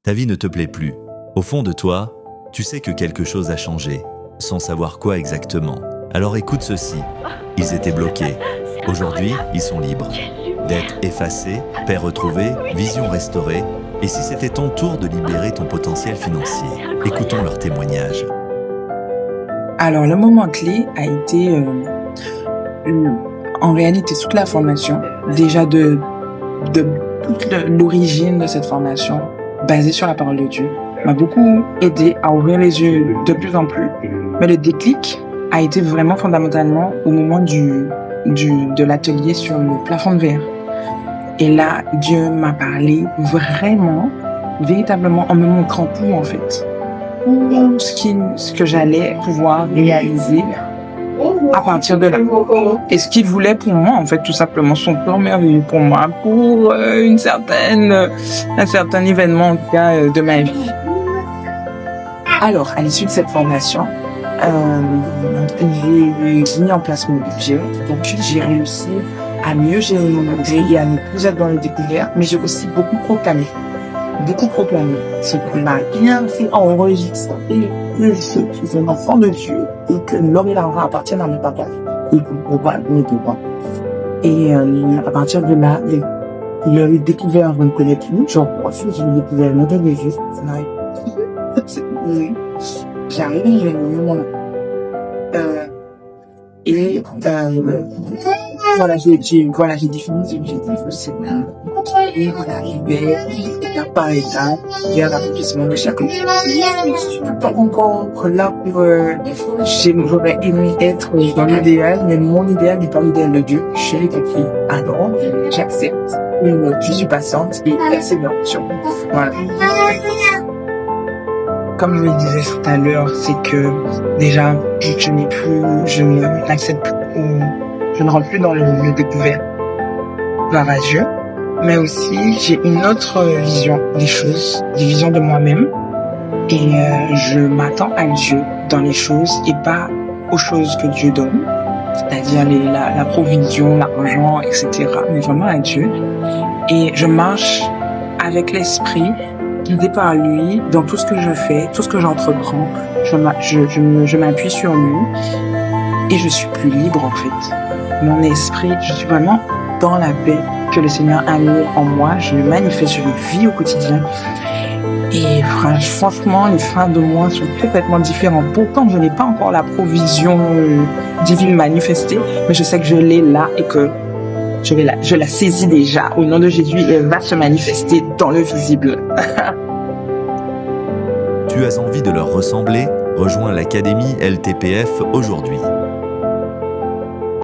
Ta vie ne te plaît plus. Au fond de toi, tu sais que quelque chose a changé, sans savoir quoi exactement. Alors écoute ceci. Ils étaient bloqués. Aujourd'hui, ils sont libres. Dette effacée, paix retrouvée, vision restaurée. Et si c'était ton tour de libérer ton potentiel financier? Écoutons leur témoignage. Alors, le moment clé a été, en réalité, toute la formation. Déjà de toute l'origine de cette formation, basée sur la parole de Dieu, m'a beaucoup aidé à ouvrir les yeux de plus en plus. Mais le déclic a été vraiment fondamentalement au moment de l'atelier sur le plafond de verre. Et là, Dieu m'a parlé vraiment, véritablement, en me montrant tout, en fait. Tout ce que j'allais pouvoir réaliser à partir de là. Et ce qu'il voulait pour moi, en fait, tout simplement, son plan merveilleux pour moi, pour un certain événement, en tout cas, de ma vie. Alors, à l'issue de cette formation, j'ai mis en place mon budget. Donc, j'ai réussi à mieux gérer mon budget et à ne plus être dans le découvert, mais j'ai aussi beaucoup proclamé. Ce qui m'a bien fait enregistrer que je suis un enfant de Dieu et que l'homme et l'argent appartiennent à mon papa et que mon papa ne peut pas. Et à partir de là, le découvert, je ne connais plus. J'en profite, je l'ai découvert longtemps de Jésus. J'arrive et j'ai mieux mon et voilà, j'ai défini les objectifs aussi. Et on arrivait étape par étape vers l'accomplissement de chaque objectif. Je suis pas encore là pour j'aurais aimé être dans l'idéal, mais mon idéal n'est pas l'idéal de Dieu. Je l'ai compris. Alors, j'accepte. Je suis patiente et persévérante sur moi. Voilà. Comme je le disais tout à l'heure, c'est que déjà, je n'accepte plus, je ne rentre plus dans le découvert par Dieu, mais aussi j'ai une autre vision des choses, des visions de moi-même, et je m'attends à Dieu dans les choses et pas aux choses que Dieu donne, c'est-à-dire la provision, l'argent, etc., mais vraiment à Dieu, et je marche avec l'esprit guidé par lui dans tout ce que je fais, tout ce que j'entreprends. Je m'appuie sur lui et je suis plus libre en fait. Mon esprit, je suis vraiment dans la paix que le Seigneur a mis en moi. Je le manifeste, je le vis au quotidien. Et franchement, les fins de moi sont complètement différents. Pourtant, je n'ai pas encore la provision divine manifestée, mais je sais que je l'ai là et que je la saisis déjà au nom de Jésus et elle va se manifester dans le visible. Tu as envie de leur ressembler? Rejoins l'Académie LTPF aujourd'hui.